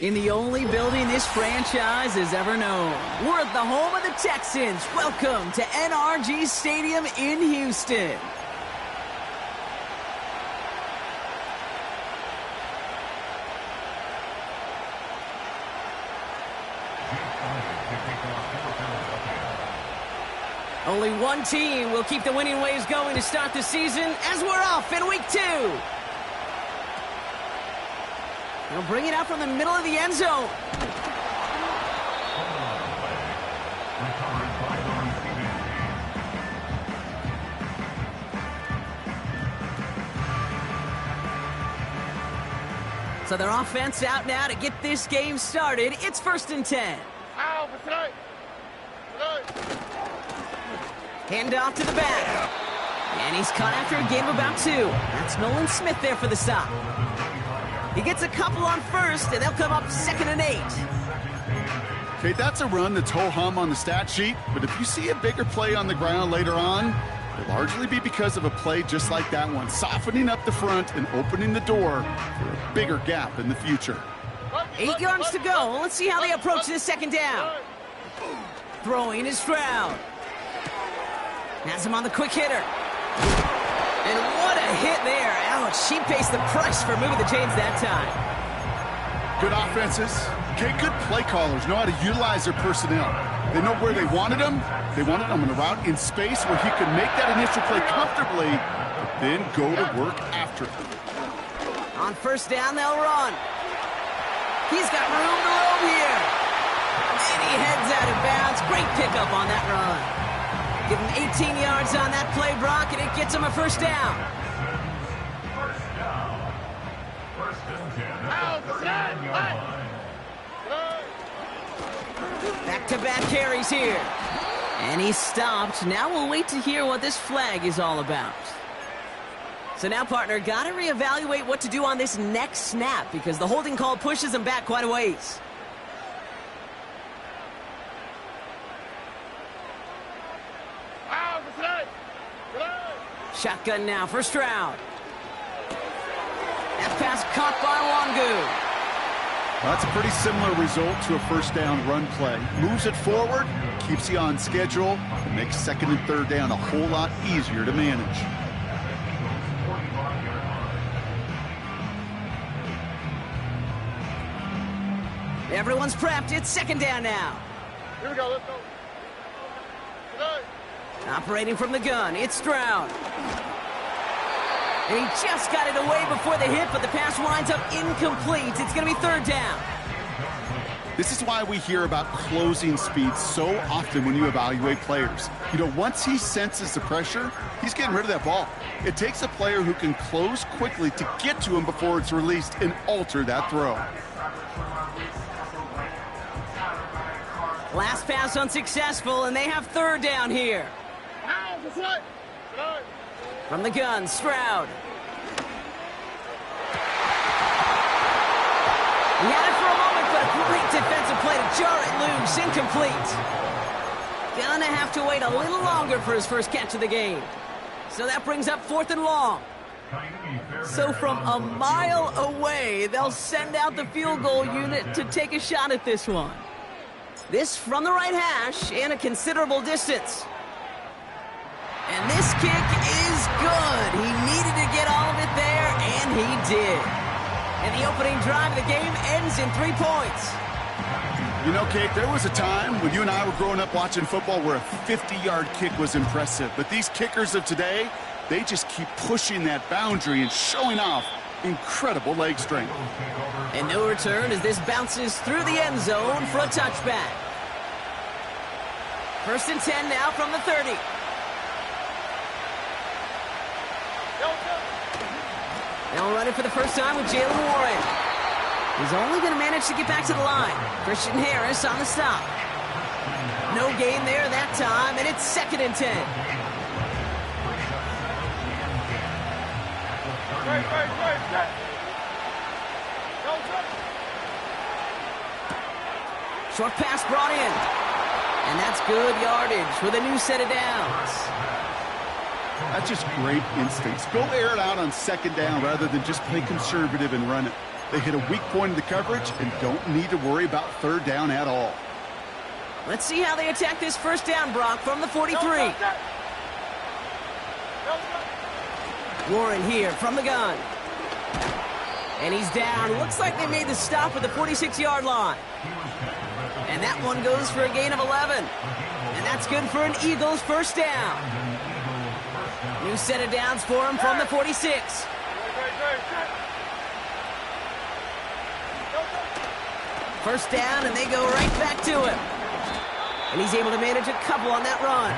In the only building this franchise has ever known. We're at the home of the Texans. Welcome to NRG Stadium in Houston. Only one team will keep the winning ways going to start the season as we're off in week 2. They'll bring it out from the middle of the end zone. So their offense out now to get this game started. It's 1st and 10. Hand off to the back. And he's caught after a gain of about 2. That's Nolan Smith there for the stop. He gets a couple on first, and they'll come up 2nd and 8. Okay, that's a run that's ho-hum on the stat sheet, but if you see a bigger play on the ground later on, it'll largely be because of a play just like that one, softening up the front and opening the door for a bigger gap in the future. 8 yards to go. Let's see how they approach this 2nd down. Throwing is Stroud. Has him on the quick hitter. And what a hit there. Ouch, she pays the price for moving the chains that time. Good offenses. Okay, good play callers know how to utilize their personnel. They know where they wanted them. They wanted them in a route in space where he could make that initial play comfortably, but then go to work after it. On 1st down, they'll run. He's got room to roam here. And he heads out of bounds. Great pickup on that run. Give him 18 yards on that play, Brock, and it gets him a 1st down. Back-to-back carries here. And he's stopped. Now we'll wait to hear what this flag is all about. So now, partner, got to reevaluate what to do on this next snap because the holding call pushes him back quite a ways. Shotgun now for Stroud. That pass caught by Wangu. Well, that's a pretty similar result to a 1st down run play. Moves it forward, keeps you on schedule, and makes 2nd and 3rd down a whole lot easier to manage. Everyone's prepped. It's 2nd down now. Here we go. Let's go. Operating from the gun, it's Stroud. And he just got it away before the hit, but the pass winds up incomplete. It's going to be 3rd down. This is why we hear about closing speed so often when you evaluate players. You know, once he senses the pressure, he's getting rid of that ball. It takes a player who can close quickly to get to him before it's released and alter that throw. Last pass unsuccessful, and they have 3rd down here. From the gun, Stroud. He had it for a moment, but a great defensive play to jar it loose. Incomplete. Gonna have to wait a little longer for his first catch of the game. So that brings up 4th and long. So from a mile away, they'll send out the field goal unit to take a shot at this one. This from the right hash and a considerable distance. And this kick is good. He needed to get all of it there, and he did. And the opening drive of the game ends in 3 points. You know, Kate, there was a time when you and I were growing up watching football where a 50-yard kick was impressive. But these kickers of today, they just keep pushing that boundary and showing off incredible leg strength. And no return as this bounces through the end zone for a touchback. 1st and 10 now from the 30. They'll run it for the first time with Jalen Warren. He's only going to manage to get back to the line. Christian Harris on the stop. No gain there that time, and it's 2nd and 10. Short pass brought in. And that's good yardage with a new set of downs. That's just great instincts. Go air it out on 2nd down rather than just play conservative and run it. They hit a weak point in the coverage and don't need to worry about third down at all. Let's see how they attack this first down, Brock, from the 43. Warren here from the gun. And he's down. Looks like they made the stop at the 46-yard line. And that one goes for a gain of 11. And that's good for an Eagles first down. New set of downs for him from the 46. First down, and they go right back to him. And he's able to manage a couple on that run.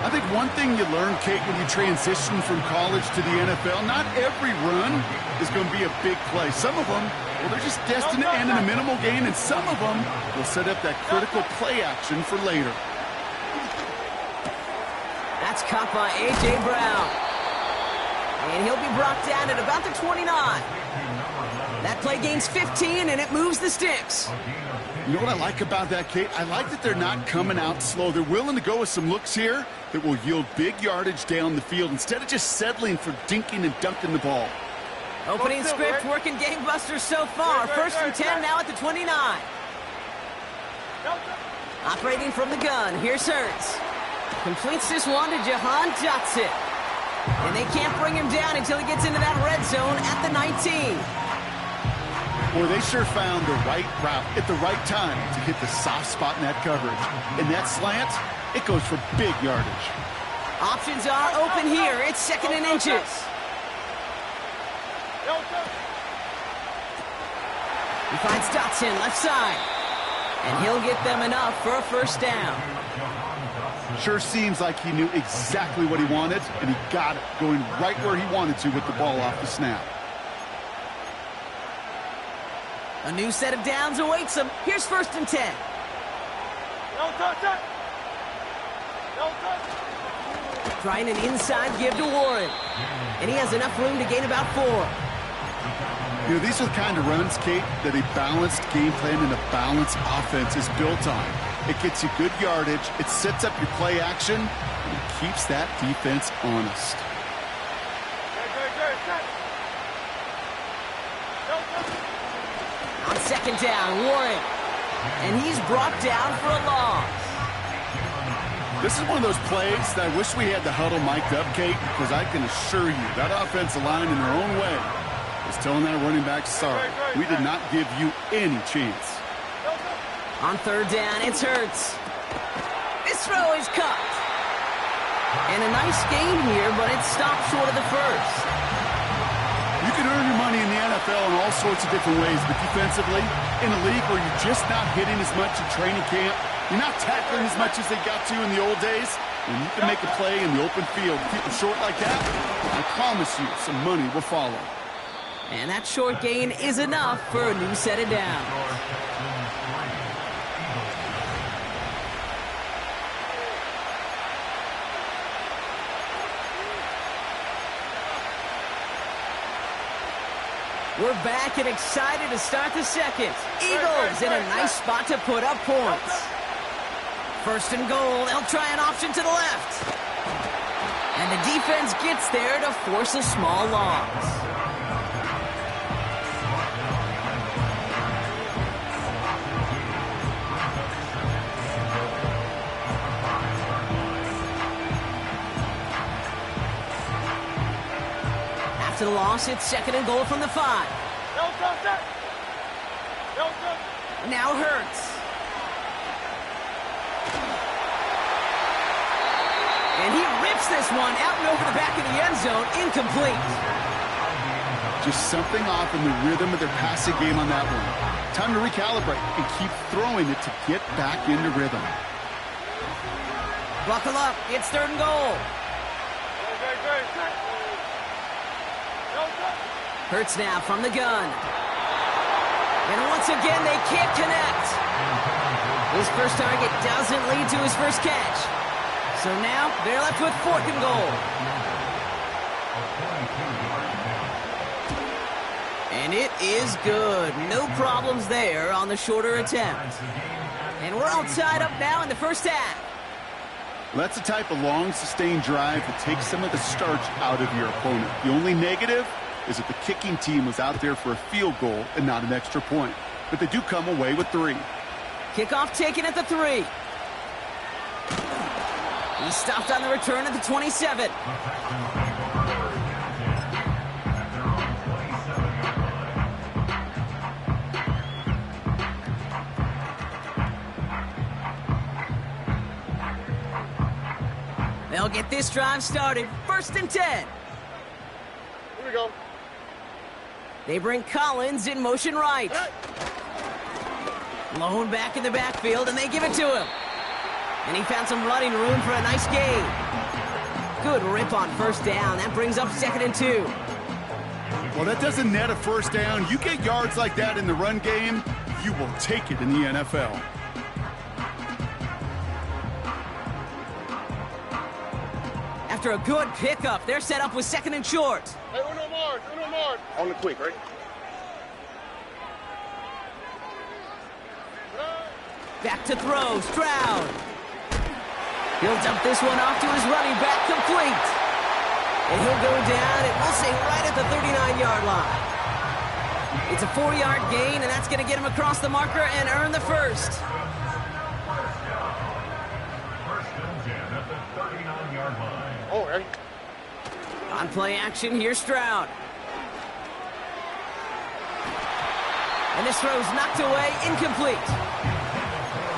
I think one thing you learn, Kate, when you transition from college to the NFL, not every run is going to be a big play. Some of them, well, they're just destined to end in a minimal gain, and some of them will set up that critical play action for later. That's caught by A.J. Brown. And he'll be brought down at about the 29. That play gains 15, and it moves the sticks. You know what I like about that, Kate? I like that they're not coming out slow. They're willing to go with some looks here that will yield big yardage down the field instead of just settling for dinking and dunking the ball. Opening script working gangbusters so far. First and 10 now at the 29. Operating from the gun. Here's Hurts. Completes this one to Jahan Dotson. And they can't bring him down until he gets into that red zone at the 19. Boy, they sure found the right route at the right time to hit the soft spot in that coverage. And that slant, it goes for big yardage. Options are open here. It's second and inches. He finds Dotson left side. And he'll get them enough for a first down. Sure seems like he knew exactly what he wanted, and he got it, going right where he wanted to with the ball off the snap. A new set of downs awaits him. Here's first and 10. Trying an inside give to Warren. And he has enough room to gain about 4. You know, these are the kind of runs, Kate, that a balanced game plan and a balanced offense is built on. It gets you good yardage, it sets up your play action, and it keeps that defense honest. On second down, Warren. And he's brought down for a loss. This is one of those plays that I wish we had the huddle mic'd up, Kate, because I can assure you that offensive line in their own way is telling that running back, sorry, we did not give you any chance. On third down, it's Hurts. This throw is cut. And a nice gain here, but it stopped short of the first. You can earn your money in the NFL in all sorts of different ways, but defensively, in a league where you're just not hitting as much in training camp, you're not tackling as much as they got to in the old days, and you can make a play in the open field. Keep it short like that, I promise you some money will follow. And that short gain is enough for a new set of downs. We're back and excited to start the second. Eagles in a nice spot to put up points. First and goal, they'll try an option to the left. And the defense gets there to force a small loss. After the loss, it's second and goal from the 5. Now Hurts. And he rips this one out and over the back of the end zone. Incomplete. Just something off in the rhythm of their passing game on that one. Time to recalibrate and keep throwing it to get back into rhythm. Buckle up. It's third and goal. Hurts now from the gun. And once again, they can't connect. His first target doesn't lead to his first catch. So now they're left with fourth and goal. And it is good. No problems there on the shorter attempt. And we're all tied up now in the first half. That's the type of long, sustained drive that takes some of the starch out of your opponent. The only negative, is that the kicking team was out there for a field goal and not an extra point. But they do come away with 3. Kickoff taken at the 3. He stopped on the return at the 27. They'll get this drive started. 1st and 10. Here we go. They bring Collins in motion right. Lone back in the backfield, and they give it to him. And he found some running room for a nice gain. Good rip on 1st down. That brings up 2nd and 2. Well, that doesn't net a 1st down. You get yards like that in the run game, you will take it in the NFL. After a good pickup, they're set up with 2nd and short. Hey, uno more. On the quick, right? Back to throw, Stroud. He'll dump this one off to his running back, complete. And he'll go down, and we'll say right at the 39-yard line. It's a 4-yard gain, and that's going to get him across the marker and earn the 1st. Oh, right. On play action, here's Stroud. And this throw's knocked away, incomplete.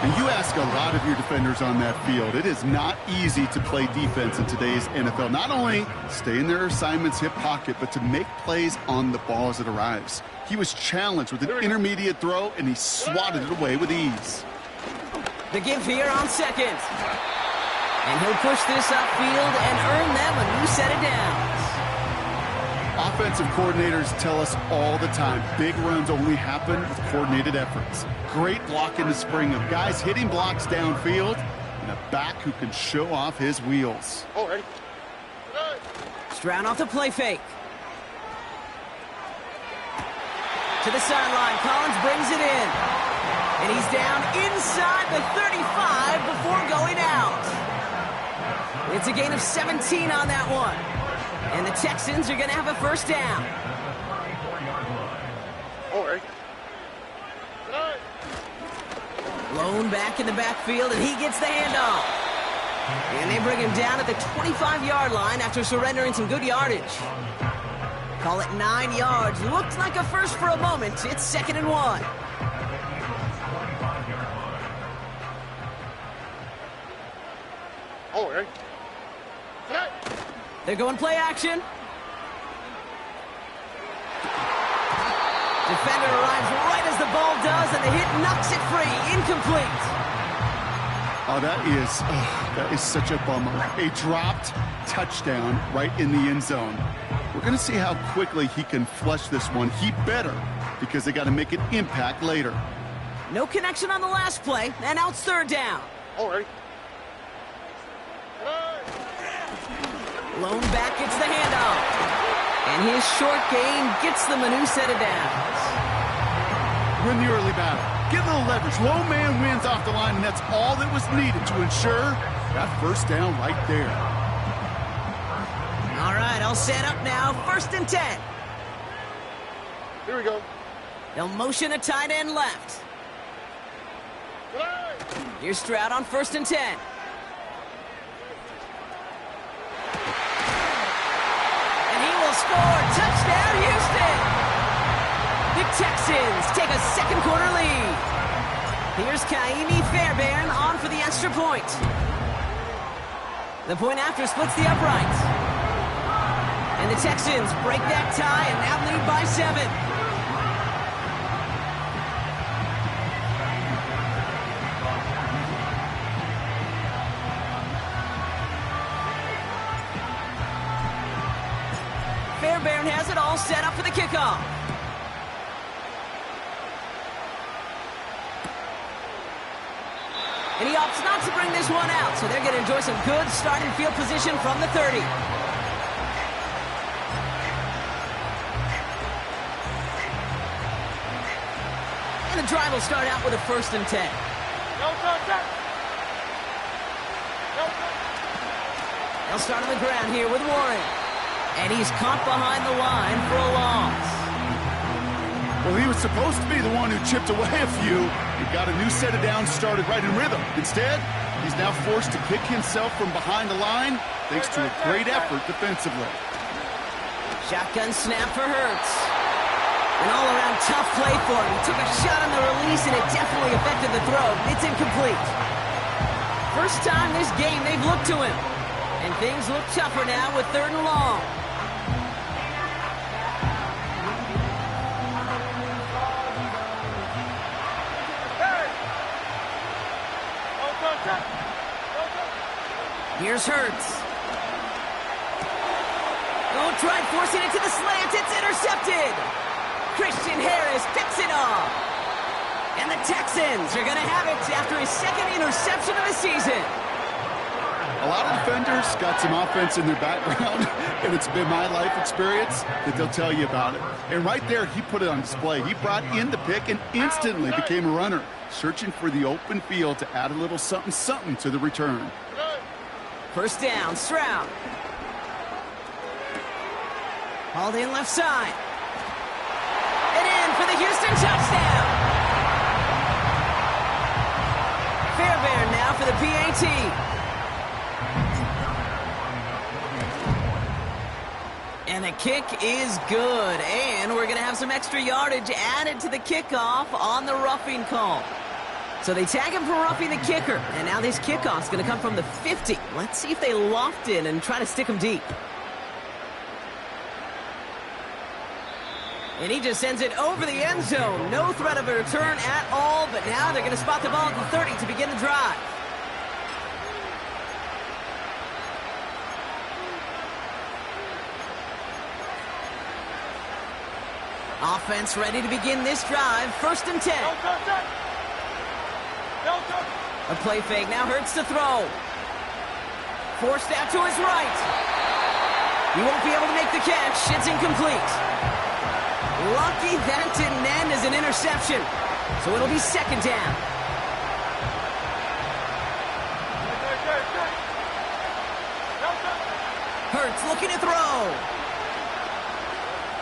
And you ask a lot of your defenders on that field. It is not easy to play defense in today's NFL. Not only stay in their assignment's hip pocket, but to make plays on the ball as it arrives. He was challenged with an intermediate throw, and he swatted it away with ease. The give here on 2nd. And he'll push this upfield and earn them a new set of downs. Offensive coordinators tell us all the time, big runs only happen with coordinated efforts. Great block in the spring of guys hitting blocks downfield and a back who can show off his wheels. Oh, ready. Stroud off the play fake. To the sideline, Collins brings it in. And he's down inside the 35 before going out. It's a gain of 17 on that one. And the Texans are going to have a 1st down. All right. Lone back in the backfield, and he gets the handoff. And they bring him down at the 25-yard line after surrendering some good yardage. Call it 9 yards. Looked like a 1st for a moment. It's 2nd and 1. All right. They're going play action. Defender arrives right as the ball does, and the hit knocks it free. Incomplete. Oh, that is such a bummer. A dropped touchdown right in the end zone. We're going to see how quickly he can flush this one. He better, because they got to make an impact later. No connection on the last play, and now it's 3rd down. All right. Lone back gets the handoff. And his short gain gets them a new set of downs. Win the early battle. Get a little leverage. Low man wins off the line, and that's all that was needed to ensure that 1st down right there. All right, I'll set up now. 1st and 10. Here we go. They'll motion a tight end left. Here's Stroud on 1st and 10. Score! Touchdown, Houston! The Texans take a 2nd quarter lead. Here's Kaimi Fairbairn on for the extra point. The point after splits the uprights. And the Texans break that tie and now lead by 7. Fairbairn has it all set up for the kickoff. And he opts not to bring this one out, so they're going to enjoy some good starting field position from the 30. And the drive will start out with a 1st and 10. They'll start on the ground here with Warren. And he's caught behind the line for a loss. Well, he was supposed to be the one who chipped away a few. He got a new set of downs started right in rhythm. Instead, he's now forced to kick himself from behind the line thanks to a great effort defensively. Shotgun snap for Hurts. An all-around tough play for him. He took a shot on the release, and it definitely affected the throw. It's incomplete. First time this game they've looked to him. And things look tougher now with 3rd and long. Here's Hurts. Oh, tried forcing it to the slant. It's intercepted. Christian Harris picks it off. And the Texans are going to have it after his 2nd interception of the season. A lot of defenders got some offense in their background, and it's been my life experience that they'll tell you about it. And right there, he put it on display. He brought in the pick and instantly became a runner, searching for the open field to add a little something-something to the return. First down, Stroud. Hauled in left side. And in for the Houston touchdown. Fairbairn now for the PAT. And the kick is good. And we're going to have some extra yardage added to the kickoff on the roughing call. So they tag him for roughing the kicker. And now this kickoff's going to come from the 50. Let's see if they loft in and try to stick him deep. And he just sends it over the end zone. No threat of a return at all. But now they're going to spot the ball at the 30 to begin the drive. Offense ready to begin this drive. 1st and 10. A play fake. Now Hurts to throw. Forced out to his right. He won't be able to make the catch. It's incomplete. Lucky that didn't end as an interception. So it'll be 2nd down. Hurts looking to throw.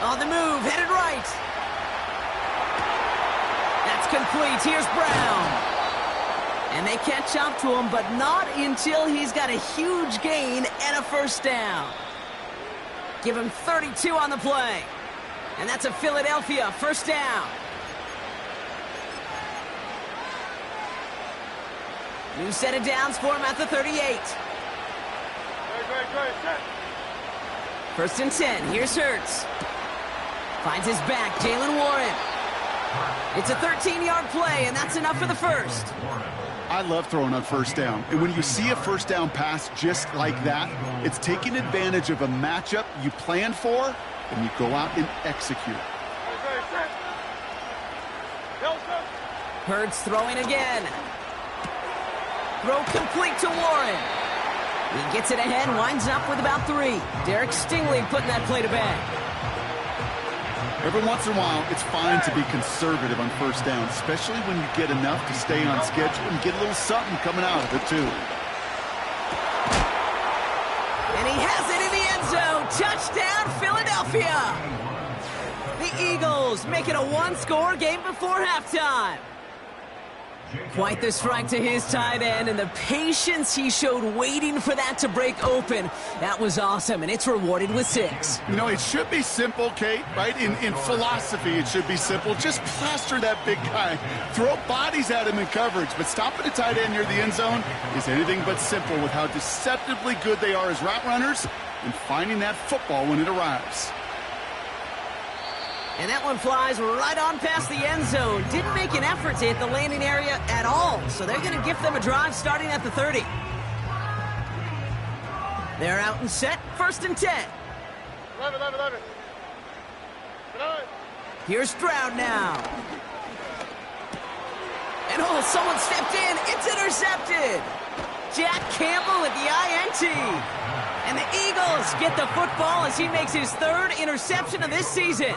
On the move, headed right. That's complete. Here's Brown. And they catch up to him, but not until he's got a huge gain and a 1st down. Give him 32 on the play. And that's a Philadelphia 1st down. New set of downs for him at the 38. 1st and 10. Here's Hurts. Finds his back, Jalen Warren. It's a 13-yard play, and that's enough for the 1st. I love throwing on 1st down. And when you see a 1st down pass just like that, it's taking advantage of a matchup you planned for, and you go out and execute. Hurts throwing again. Throw complete to Warren. He gets it ahead, winds up with about 3. Derek Stingley putting that play to bed. Every once in a while, it's fine to be conservative on 1st down, especially when you get enough to stay on schedule and get a little something coming out of it, too. And he has it in the end zone. Touchdown, Philadelphia. The Eagles make it a 1-score game before halftime. Quite the strike to his tight end, and the patience he showed waiting for that to break open. That was awesome, and it's rewarded with 6. You know, it should be simple, Kate, right? In philosophy, it should be simple. Just plaster that big guy. Throw bodies at him in coverage, but stopping a tight end near the end zone is anything but simple with how deceptively good they are as route runners and finding that football when it arrives. And that one flies right on past the end zone. Didn't make an effort to hit the landing area at all. So they're going to gift them a drive starting at the 30. They're out and set. 1st and 10. 11. Here's Stroud now. And oh, someone stepped in. It's intercepted. Jack Campbell at the INT. And the Eagles get the football as he makes his 3rd interception of this season.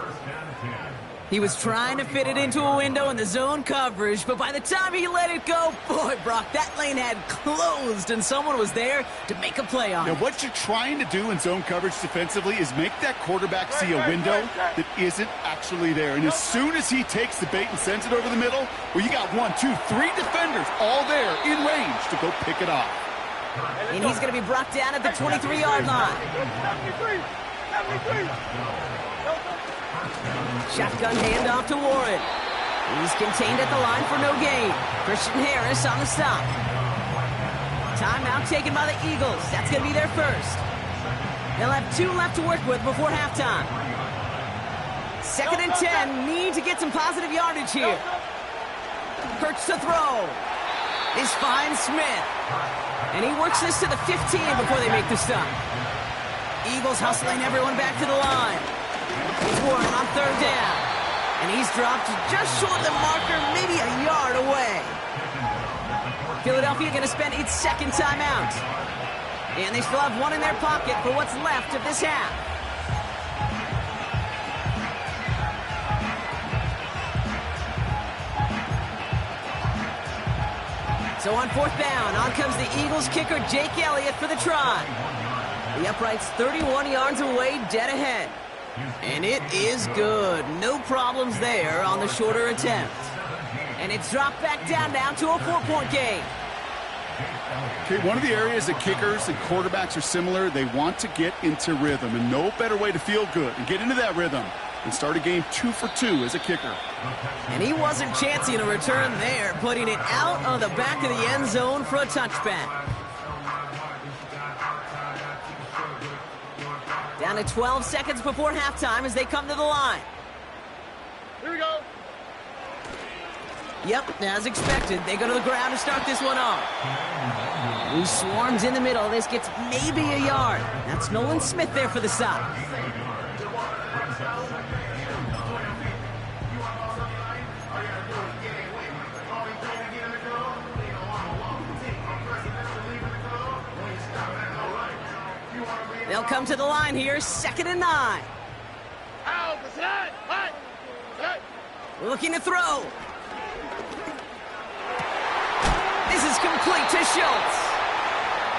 He was trying to fit it into a window in the zone coverage, but by the time he let it go, boy, Brock, that lane had closed, and someone was there to make a play on it. Now, what you're trying to do in zone coverage defensively is make that quarterback see a window that isn't actually there. And as soon as he takes the bait and sends it over the middle, well, you got 1, 2, 3 defenders all there in range to go pick it off. And he's going to be brought down at the 23-yard line. 73. Shotgun handoff to Warren. He's contained at the line for no gain. Christian Harris on the stop. Timeout taken by the Eagles. That's going to be their first. They'll have 2 left to work with before halftime. 2nd and 10. Need to get some positive yardage here. Hurts to throw. This finds Smith. And he works this to the 15 before they make the stop. Eagles hustling everyone back to the line. He's Warren on 3rd down. And he's dropped just short of the marker, maybe a yard away. Philadelphia going to spend its 2nd timeout. And they still have 1 in their pocket for what's left of this half. So on 4th down, on comes the Eagles kicker, Jake Elliott, for the try. The upright's 31 yards away, dead ahead. And it is good. No problems there on the shorter attempt. And it's dropped back down to a 4-point game. Okay, one of the areas that kickers and quarterbacks are similar, they want to get into rhythm. And no better way to feel good and get into that rhythm and start a game 2 for 2 as a kicker. And he wasn't chancing a return there, putting it out of the back of the end zone for a touchback. Down to 12 seconds before halftime as they come to the line. Here we go. Yep, as expected, they go to the ground to start this one off. Who swarms in the middle. This gets maybe a yard. That's Nolan Smith there for the stop. They'll come to the line here, 2nd and 9. Looking to throw. This is complete to Schultz.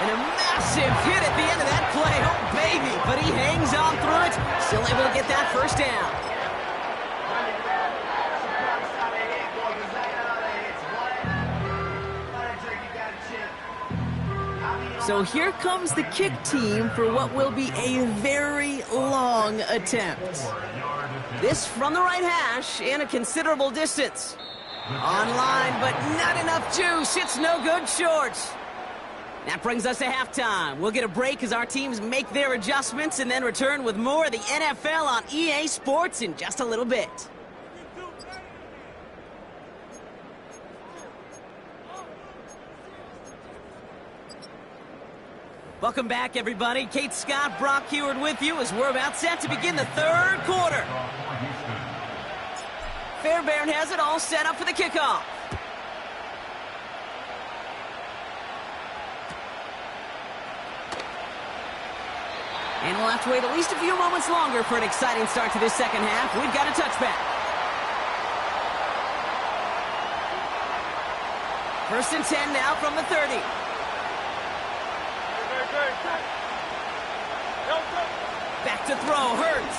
And a massive hit at the end of that play. Oh, baby. But he hangs on through it. Still able to get that first down. So here comes the kick team for what will be a very long attempt. This from the right hash and a considerable distance. Online, but not enough juice. It's no good short. That brings us to halftime. We'll get a break as our teams make their adjustments and then return with more of the NFL on EA Sports in just a little bit. Welcome back, everybody. Kate Scott, Brock Heward with you as we're about set to begin the 3rd quarter. Fairbairn has it all set up for the kickoff. And we'll have to wait at least a few moments longer for an exciting start to this 2nd half. We've got a touchback. 1st and 10 now from the 30. Back to throw, Hurts.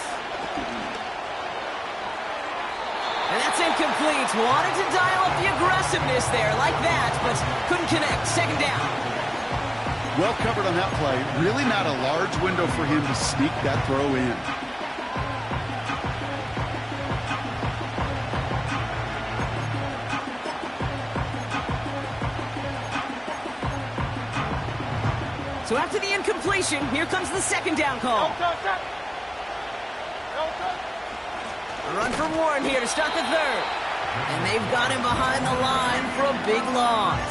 And that's incomplete. Wanted to dial up the aggressiveness there like that, but couldn't connect. 2nd down. Well covered on that play. Really not a large window for him to sneak that throw in. So after the incompletion, here comes the 2nd down call. A run from Warren here to start the 3rd. And they've got him behind the line for a big loss.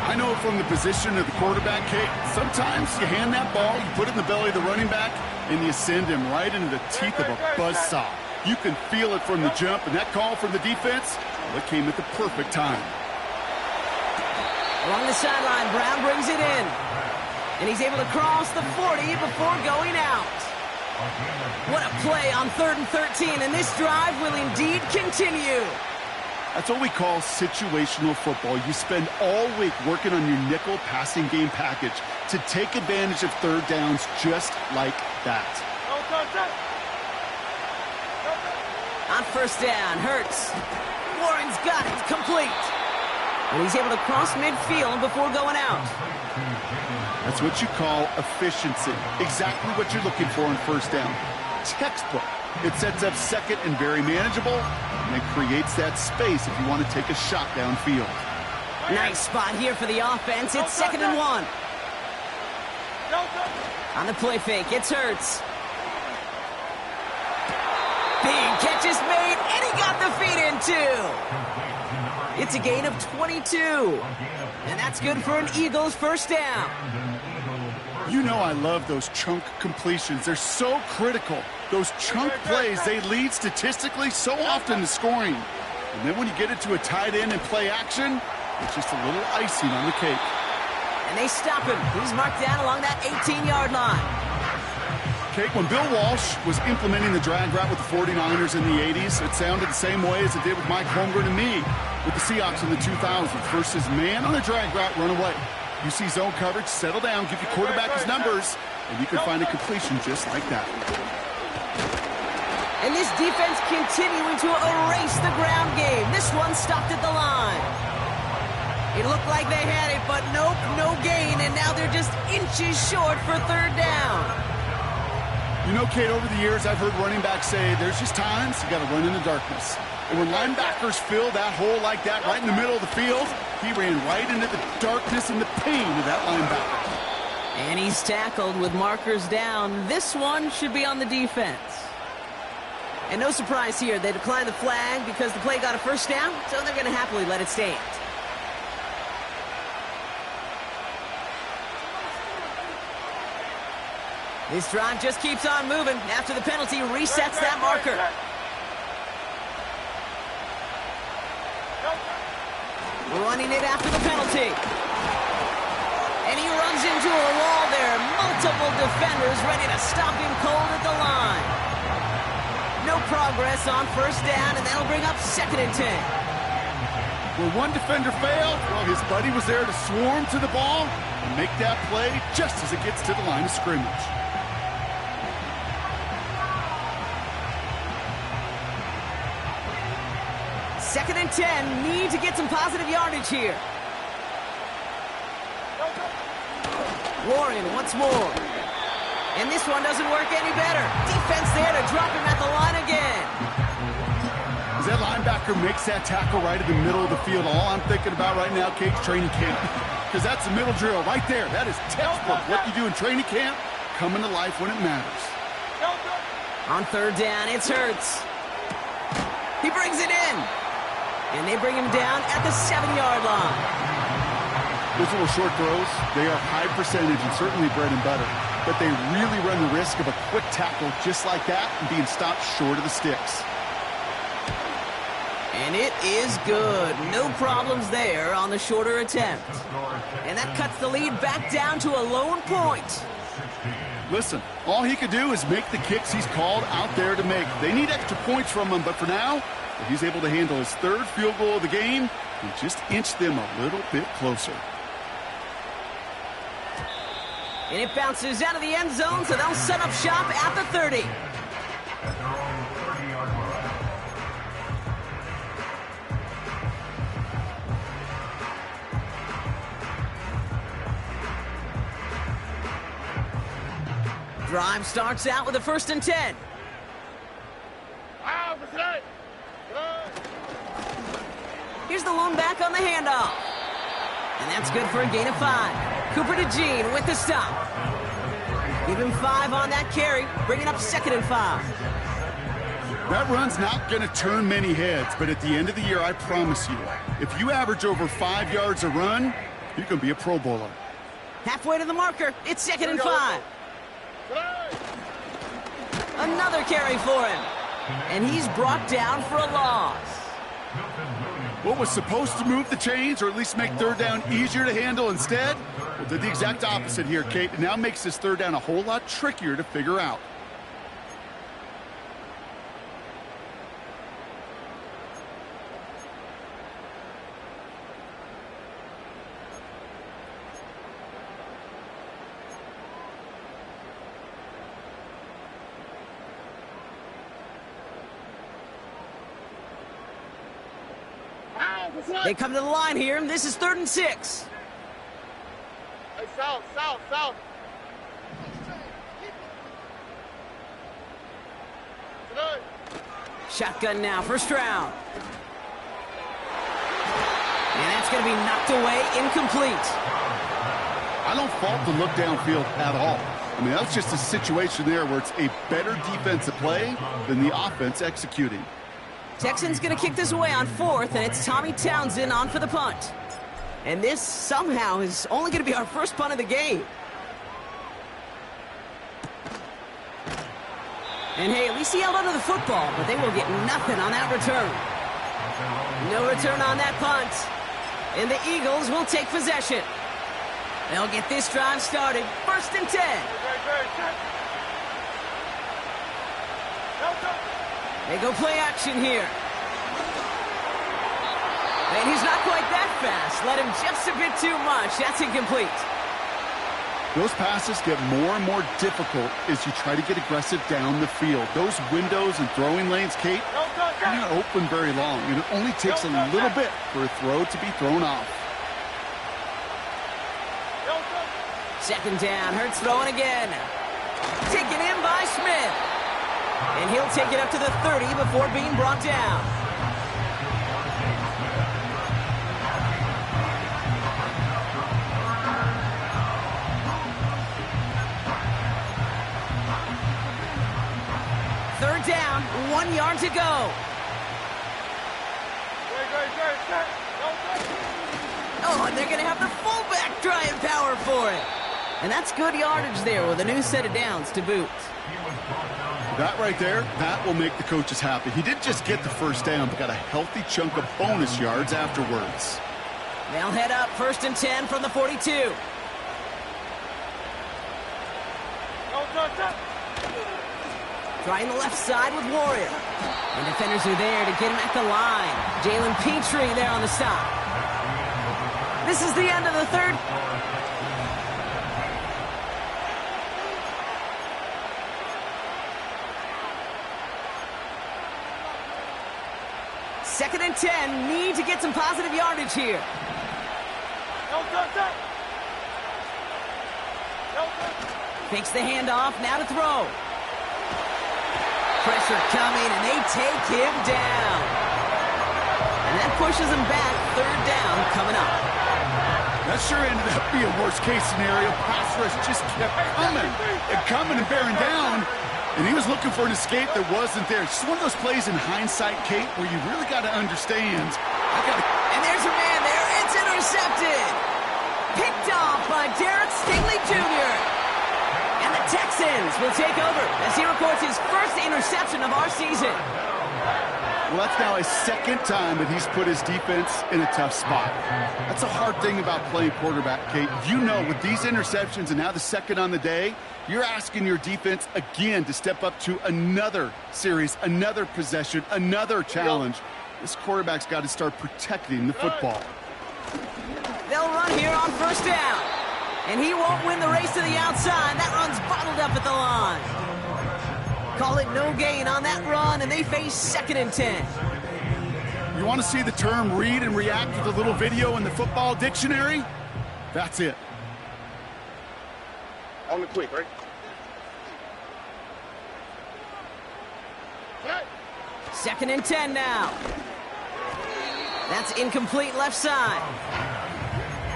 I know from the position of the quarterback, Kate, sometimes you hand that ball, you put it in the belly of the running back, and you send him right into the teeth of a buzzsaw. You can feel it from the jump, and that call from the defense, well, it came at the perfect time. Along the sideline, Brown brings it in. And he's able to cross the 40 before going out. What a play on 3rd and 13, and this drive will indeed continue. That's what we call situational football. You spend all week working on your nickel passing game package to take advantage of third downs just like that. On 1st down, Hurts. Warren's got it, complete. And he's able to cross midfield before going out. That's what you call efficiency. Exactly what you're looking for on 1st down. Textbook. It sets up 2nd and very manageable, and it creates that space if you want to take a shot downfield. Nice spot here for the offense. It's 2nd and 1. On the play fake, it's Hurts. Big catch is made, and he got the feet in too. It's a gain of 22. And that's good for an Eagles 1st down. You know I love those chunk completions. They're so critical. Those chunk plays, they lead statistically so often to scoring. And then when you get it to a tight end and play action, it's just a little icing on the cake. And they stop him. He's marked down along that 18-yard line. Kate, when Bill Walsh was implementing the drag route with the 49ers in the 80s, it sounded the same way as it did with Mike Holmgren and me with the Seahawks in the 2000s. Versus man on a drag route, run away. You see zone coverage, settle down, give your quarterback his numbers, and you can find a completion just like that. And this defense continuing to erase the ground game. This one stopped at the line. It looked like they had it, but nope, no gain, and now they're just inches short for 3rd down. You know, Kate, over the years, I've heard running backs say there's just times you got to run in the darkness. And when linebackers fill that hole like that right in the middle of the field, he ran right into the darkness and the pain of that linebacker. And he's tackled with markers down. This one should be on the defense. And no surprise here, they declined the flag because the play got a 1st down, so they're going to happily let it stand. This drive just keeps on moving. After the penalty, resets that marker. Running it after the penalty. And he runs into a wall there. Multiple defenders ready to stop him cold at the line. No progress on 1st down, and that'll bring up 2nd and 10. Where one defender failed, well, his buddy was there to swarm to the ball and make that play just as it gets to the line of scrimmage. Second and 10, need to get some positive yardage here. Warren once more. And this one doesn't work any better. Defense there to drop him at the line again. As that linebacker makes that tackle right in the middle of the field, all I'm thinking about right now, Kate's training camp. Because that's the middle drill right there. That is textbook. What you do in training camp, coming to life when it matters. On 3rd down, it's Hurts. He brings it in. And they bring him down at the 7-yard line. Those little short throws, they are high percentage and certainly bread and butter. But they really run the risk of a quick tackle just like that and being stopped short of the sticks. And it is good. No problems there on the shorter attempt. And that cuts the lead back down to a lone point. Listen, all he could do is make the kicks he's called out there to make. They need extra points from him, but for now, if he's able to handle his 3rd field goal of the game, he just inched them a little bit closer. And it bounces out of the end zone, so they'll set up shop at the 30. Drive starts out with a 1st and 10. Here's the lone back on the handoff. And that's good for a gain of 5. Cooper to Jean with the stop. Give him 5 on that carry, bringing up 2nd and 5. That run's not going to turn many heads, but at the end of the year, I promise you, if you average over 5 yards a run, you can be a Pro Bowler. Halfway to the marker, it's 2nd and 5. Another carry for him. And he's brought down for a loss. What was supposed to move the chains, or at least make 3rd down easier to handle instead, well, did the exact opposite here, Kate. It now makes this 3rd down a whole lot trickier to figure out. They come to the line here, and this is 3rd and 6. Hey, south, south, south. Good. Shotgun now for Stroud. And that's going to be knocked away, incomplete. I don't fault the look downfield at all. I mean, that was just a situation there where it's a better defensive play than the offense executing. Texans going to kick this away on 4th, and it's Tommy Townsend on for the punt. And this somehow is only going to be our first punt of the game. And hey, at least he held onto the football, but they will get nothing on that return. No return on that punt. And the Eagles will take possession. They'll get this drive started. 1st and 10. They go play action here. And he's not quite that fast. Let him just a bit too much. That's incomplete. Those passes get more and more difficult as you try to get aggressive down the field. Those windows and throwing lanes, Kate, they're not open very long, and it only takes a little bit for a throw to be thrown off. 2nd down. Hurts throwing again. Taken in by Smith. And he'll take it up to the 30 before being brought down. Third down, 1 yard to go. Oh, and they're going to have the fullback trying power for it. And that's good yardage there with a new set of downs to boot. That right there, that will make the coaches happy. He didn't just get the first down, but got a healthy chunk of bonus yards afterwards. They'll head up 1st and 10 from the 42. Trying the left side with Warrior. And defenders are there to get him at the line. Jalen Petrie there on the stop. This is the end of the 3rd. Second and 10. Need to get some positive yardage here. Fakes the handoff. Now to throw. Pressure coming, and they take him down. And that pushes him back. 3rd down coming up. That sure ended up being worst-case scenario. Pass rush just kept coming and bearing down. And he was looking for an escape that wasn't there. It's just one of those plays in hindsight, Kate, where you really got to understand. And there's a man there. It's intercepted. Picked off by Derek Stingley Jr. And the Texans will take over as he records his first interception of our season. Well, that's now his 2nd time that he's put his defense in a tough spot. That's a hard thing about playing quarterback, Kate. You know, with these interceptions and now the 2nd on the day, you're asking your defense again to step up to another series, another possession, another challenge. This quarterback's got to start protecting the football. They'll run here on 1st down. And he won't win the race to the outside. That run's bottled up at the line. Call it no gain on that run, and they face 2nd and 10. You want to see the term read and react with a little video in the football dictionary? That's it. On the quick, right? 2nd and 10 now. That's incomplete left side.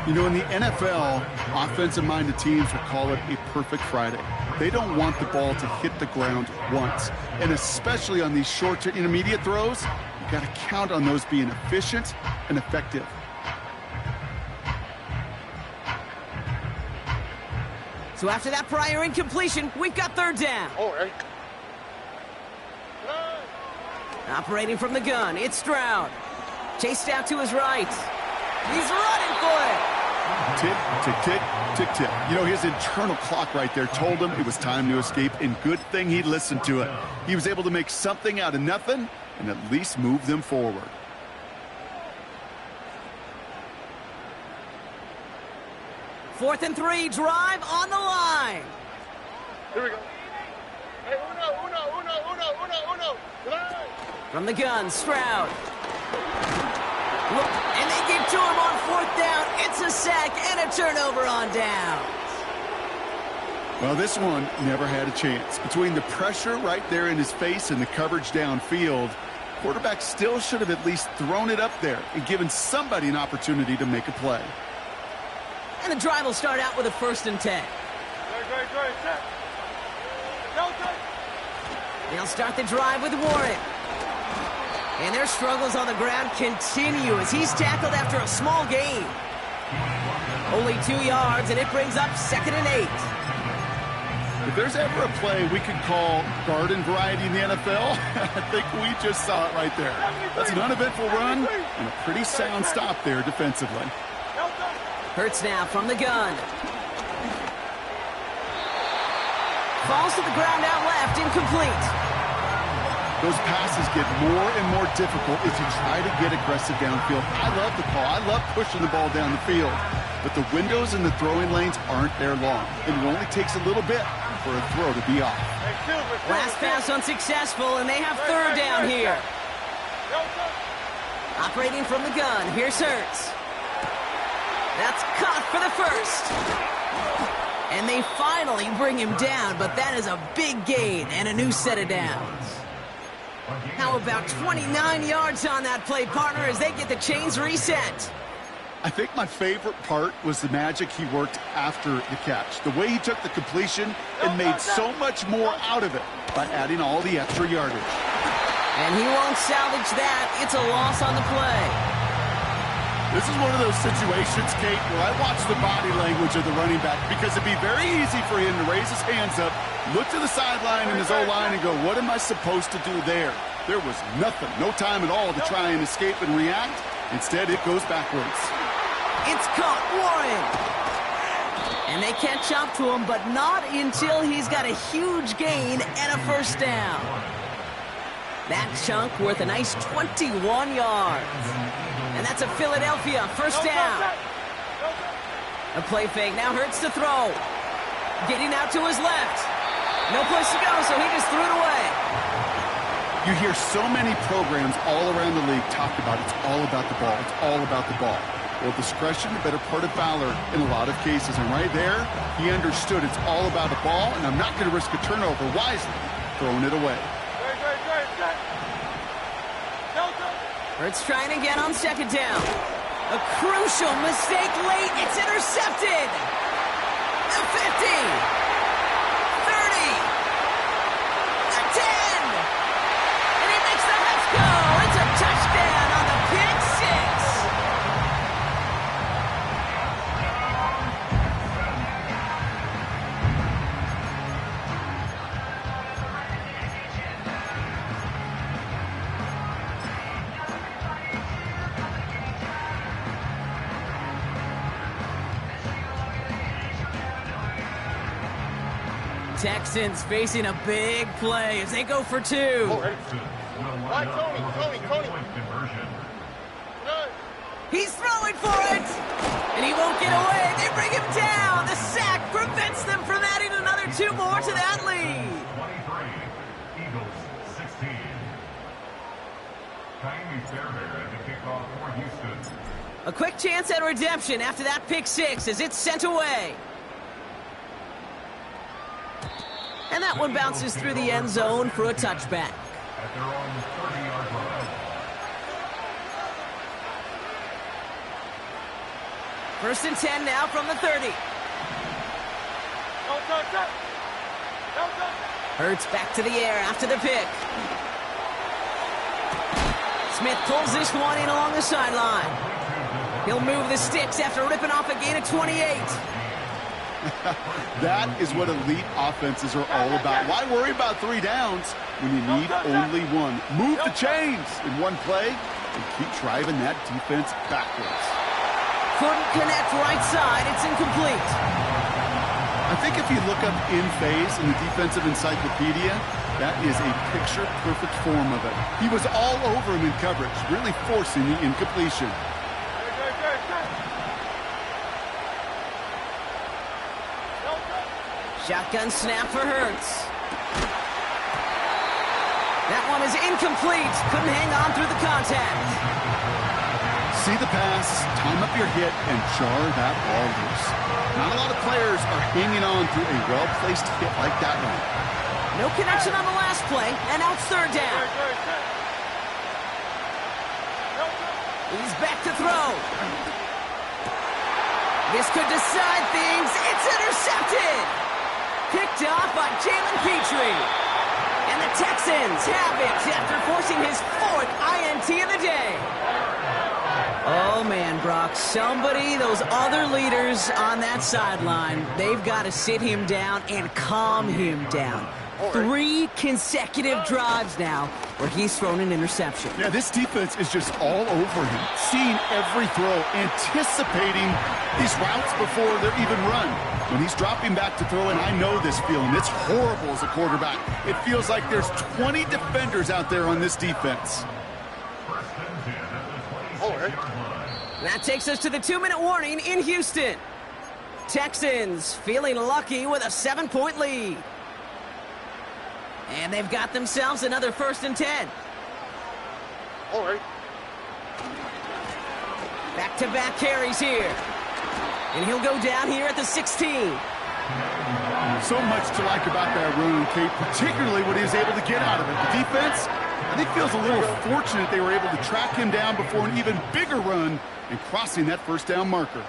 You know, in the NFL, offensive-minded teams will call it a perfect Friday. They don't want the ball to hit the ground once. And especially on these short to intermediate throws, you got to count on those being efficient and effective. So after that prior incompletion, we've got 3rd down. Oh, right. Operating from the gun, it's Stroud. Chased out to his right. He's running for it. Tick, tick, tick, tick, tick. You know, his internal clock right there told him it was time to escape, and good thing he listened to it. He was able to make something out of nothing and at least move them forward. Fourth and 3, drive on the line. Here we go. Hey, uno. From the gun, Stroud. Look, and they get to him on 4th down. It's a sack and a turnover on down. Well, this one never had a chance. Between the pressure right there in his face and the coverage downfield, quarterback still should have at least thrown it up there and given somebody an opportunity to make a play. And the drive will start out with a 1st and 10. They'll start the drive with Warren. And their struggles on the ground continue as he's tackled after a small gain. Only 2 yards, and it brings up 2nd and 8. If there's ever a play we could call garden variety in the NFL, I think we just saw it right there. That's an uneventful run and a pretty sound stop there defensively. Hurts now from the gun. Falls to the ground out left, incomplete. Those passes get more and more difficult as you try to get aggressive downfield. I love the call. I love pushing the ball down the field. But the windows in the throwing lanes aren't there long. It only takes a little bit for a throw to be off. Last pass unsuccessful, and they have 3rd down here. Operating from the gun, here's Hurts. That's caught for the 1st. And they finally bring him down, but that is a big gain and a new set of downs. How about 29 yards on that play, partner, as they get the chains reset? I think my favorite part was the magic he worked after the catch. The way he took the completion and made so much more out of it by adding all the extra yardage. And he won't salvage that. It's a loss on the play. This is one of those situations, Kate, where I watch the body language of the running back because it'd be very easy for him to raise his hands up, look to the sideline in his O-line and go, what am I supposed to do there? There was nothing, no time at all to try and escape and react. Instead, it goes backwards. It's caught, Warren. And they catch up to him, but not until he's got a huge gain and a 1st down. That chunk worth a nice 21 yards. And that's a Philadelphia 1st down. A play fake now Hurts to throw. Getting out to his left. No place to go, so he just threw it away. You hear so many programs all around the league talk about it's all about the ball. It's all about the ball. Well, discretion, the better part of valor in a lot of cases. And right there, he understood it's all about the ball, and I'm not going to risk a turnover wisely, throwing it away. Hurts trying again on 2nd down. A crucial mistake late. It's intercepted. The 50. 30. The 10. And he makes the left go. It's a touchdown on the pick 6. Texans facing a big play as they go for 2. Right, Tony. He's throwing for it, and he won't get away. They bring him down. The sack prevents them from adding another 2 more to that lead. 23, Eagles 16. Kylie Fairbairn at the kickoff for Houston. A quick chance at redemption after that pick 6 as it's sent away. And that one bounces through the end zone for a touchback. At their own 30-yard line. 1st and 10 now from the 30. Hurts back to the air after the pick. Smith pulls this one in along the sideline. He'll move the sticks after ripping off a gain of 28. That is what elite offenses are all about. Why worry about 3 downs when you need only 1? Move the chains in one play and keep driving that defense backwards. Couldn't connect right side. It's incomplete. I think if you look up in phase in the defensive encyclopedia, that is a picture-perfect form of it. He was all over him in coverage, really forcing the incompletion. Shotgun snap for Hurts. That one is incomplete. Couldn't hang on through the contact. See the pass, time up your hit, and jar that ball loose. Not a lot of players are hanging on through a well-placed hit like that one. No connection on the last play, and now it's third down. He's back to throw. This could decide things. It's intercepted. Picked off by Jalen Petrie. And the Texans have it after forcing his 4th INT of the day. Oh, man, Brock, those other leaders on that sideline, they've got to sit him down and calm him down. 3 consecutive drives now where he's thrown an interception. Yeah, this defense is just all over him, seeing every throw, anticipating these routes before they're even run. When he's dropping back to throw, and I know this feeling, it's horrible as a quarterback. It feels like there's 20 defenders out there on this defense. That takes us to the 2-minute warning in Houston. Texans feeling lucky with a 7-point lead. And they've got themselves another 1st and 10. All right. Back-to-back carries here. And he'll go down here at the 16. So much to like about that run, Kate, particularly what he was able to get out of it. The defense, I think, feels a little fortunate they were able to track him down before an even bigger run and crossing that 1st down marker.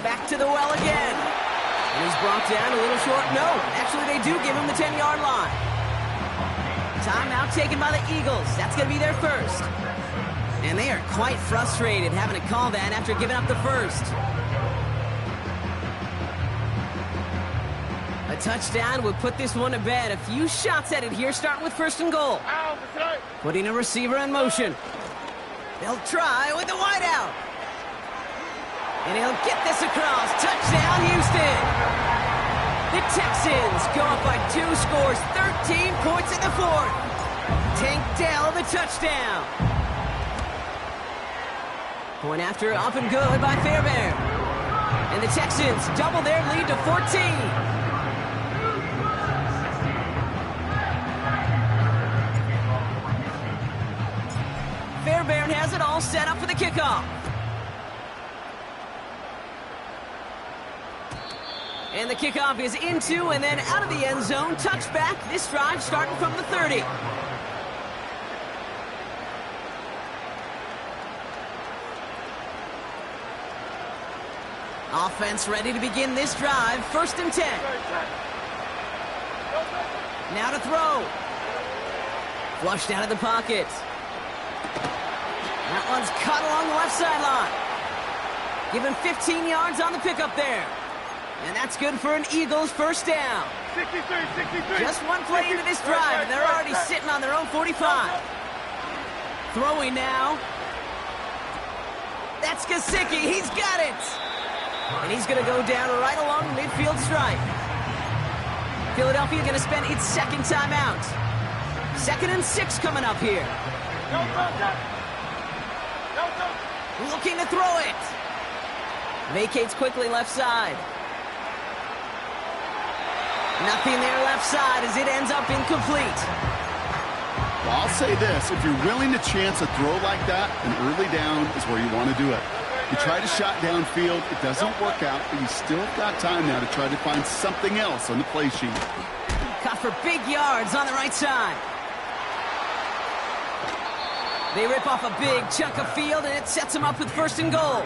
Back to the well again. And he's brought down a little short. No, actually they do give him the 10-yard line. Timeout taken by the Eagles. That's going to be their 1st. And they are quite frustrated having to call that after giving up the 1st. A touchdown would put this one to bed. A few shots at it here, starting with 1st and goal. Putting a receiver in motion. They'll try with the wideout. And he'll get this across. Touchdown, Houston. The Texans go up by 2 scores, 13 points in the 4th. Tank Dell, the touchdown. Point after, up and good by Fairbairn. And the Texans double their lead to 14. Fairbairn has it all set up for the kickoff. And the kickoff is into and then out of the end zone. Touchback. This drive starting from the 30. Offense ready to begin this drive. 1st and 10. Now to throw. Flushed out of the pocket. That one's cut along the left sideline. Given 15 yards on the pickup there. And that's good for an Eagles 1st down. 63. Just one play into this drive, and they're already sitting on their own 45. Throwing now. That's Gesicki. He's got it. And he's going to go down right along the midfield stripe. Philadelphia going to spend its 2nd timeout. 2nd and 6 coming up here. Looking to throw it. Vacates quickly left side. Nothing there left side as it ends up incomplete. Well, I'll say this. If you're willing to chance a throw like that, an early down is where you want to do it. You try to shot downfield. It doesn't work out, but you still got time now to try to find something else on the play sheet. Caught for big yards on the right side. They rip off a big chunk of field, and it sets them up with 1st and goal.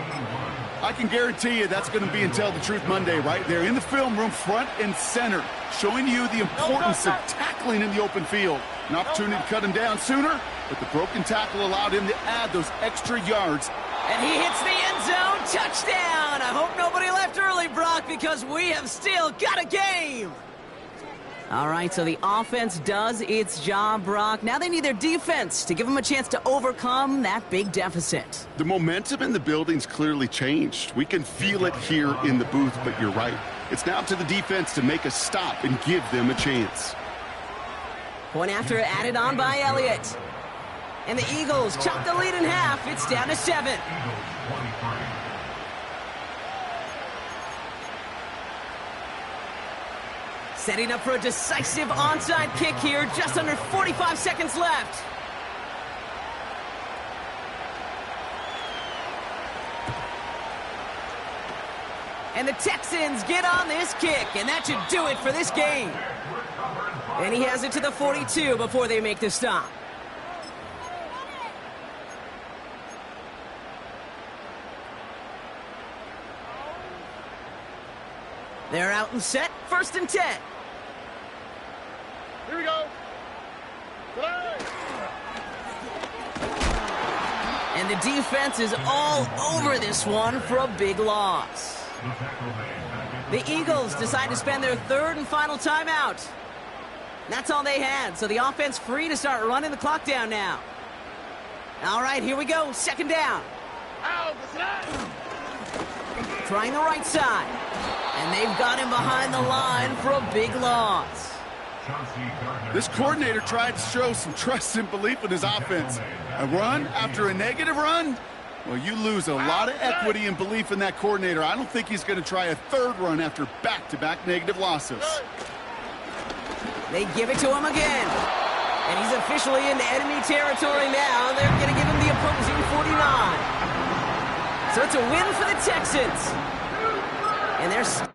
I can guarantee you that's going to be in Tell the Truth Monday right there in the film room, front and center, showing you the importance of tackling in the open field. An opportunity to cut him down sooner, but the broken tackle allowed him to add those extra yards. And he hits the end zone. Touchdown. I hope nobody left early, Brock, because we have still got a game. All right, so the offense does its job, Brock. Now they need their defense to give them a chance to overcome that big deficit. The momentum in the building's clearly changed. We can feel it here in the booth, but you're right. It's now up to the defense to make a stop and give them a chance. Point after added on by Elliott. And the Eagles chop the lead in half. It's down to 7. Setting up for a decisive onside kick here. Just under 45 seconds left. And the Texans get on this kick, and that should do it for this game. And he has it to the 42 before they make the stop. They're out and set, 1st and 10. Here we go. Play. And the defense is all over this one for a big loss. The Eagles decide to spend their 3rd and final timeout. That's all they had, so the offense free to start running the clock down now. All right, here we go, 2nd down. Trying the right side. And they've got him behind the line for a big loss. This coordinator tried to show some trust and belief in his offense. A run after a negative run? Well, you lose a lot of equity and belief in that coordinator. I don't think he's going to try a 3rd run after back-to-back negative losses. They give it to him again. And he's officially into enemy territory now. They're going to give him the opposing 49. So it's a win for the Texans. And they're